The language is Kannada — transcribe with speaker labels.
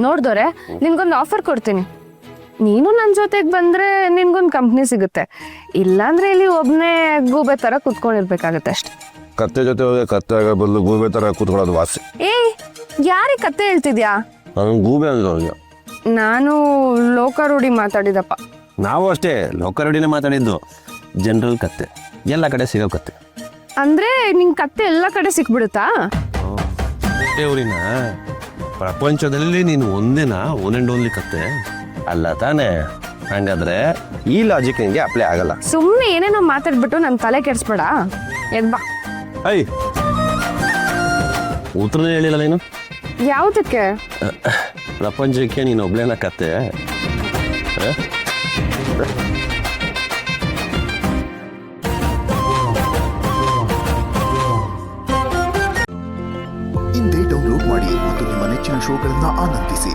Speaker 1: ನೋಡ್ದೋರೆ ನಿನ್ಗೊಂದು ಆಫರ್ ಕೊಡ್ತೀನಿ. ನೀನು ನನ್ನ ಜೊತೆಗೆ ಬಂದ್ರೆ ನಿನ್ಗೊಂದು ಕಂಪ್ನಿ ಸಿಗುತ್ತೆ. ಇಲ್ಲಾಂದ್ರೆ ಇಲ್ಲಿ ಒಬ್ನೇ ಗೂಬೆ ತರ ಕುತ್ಕೊಂಡಿರ್ಬೇಕಾಗತ್ತೆ ಅಷ್ಟೆ.
Speaker 2: ಕತ್ತೆ ಜೊತೆ ಹೋದ್ರೆ ಕತ್ತೆ ಆಗೋ ಬದಲು ಗೂಬೆ ಥರ ಕೂತ್ಕೊಳ್ಳೋದು ವಾಸಿ.
Speaker 1: ಏಯ್, ಯಾರಿಗೆ ಕತ್ತೆ ಹೇಳ್ತಿದ್ಯಾ?
Speaker 2: ನಾನು ಗೂಬೆ ಅಂದ್ರೆ
Speaker 1: ನಾನು ಲೋಕಾರೂಢಿ ಮಾತಾಡಿದಪ್ಪ.
Speaker 3: ನಾವು ಅಷ್ಟೇ ಲೋಕರಡಿನೇ ಮಾತಾಡಿದ್ದು. ಜನರಲ್ ಕತ್ತೆ, ಎಲ್ಲ ಕಡೆ ಸಿಗೋ ಕತ್ತೆ.
Speaker 1: ಅಂದ್ರೆ ನಿಂಗೆ ಕತ್ತೆ ಎಲ್ಲ ಕಡೆ ಸಿಕ್ಬಿಡುತ್ತಾ?
Speaker 3: ಊರಿನ ಪ್ರಪಂಚದಲ್ಲಿ ನೀನು ಒಂದೇನಾ ಒನ್ ಆ್ಯಂಡ್ ಓನ್ಲಿ ಕತ್ತೆ ಅಲ್ಲ ತಾನೇ? ಹಂಗಾದ್ರೆ ಈ ಲಾಜಿಕ್ ನಿಂಗೆ ಅಪ್ಲೈ ಆಗಲ್ಲ.
Speaker 1: ಸುಮ್ಮನೆ ಏನೇನೋ ಮಾತಾಡ್ಬಿಟ್ಟು ನನ್ನ ತಲೆ ಕೆಡಿಸ್ಬೇಡ. ಎದ್ಬಾ.
Speaker 3: ಐ ಉತ್ತರನೇ ಹೇಳಿಲ್ಲ ನೀನು.
Speaker 1: ಯಾವುದಕ್ಕೆ?
Speaker 3: ಪ್ರಪಂಚಕ್ಕೆ ನೀನು ಒಬ್ಳೇನ ಕತ್ತೆ?
Speaker 4: ಇಂದೇ ಡೌನ್ಲೋಡ್ ಮಾಡಿ ಮತ್ತು ನಿಮ್ಮ ನೆಚ್ಚಿನ ಶೋಗಳನ್ನು ಆನಂದಿಸಿ.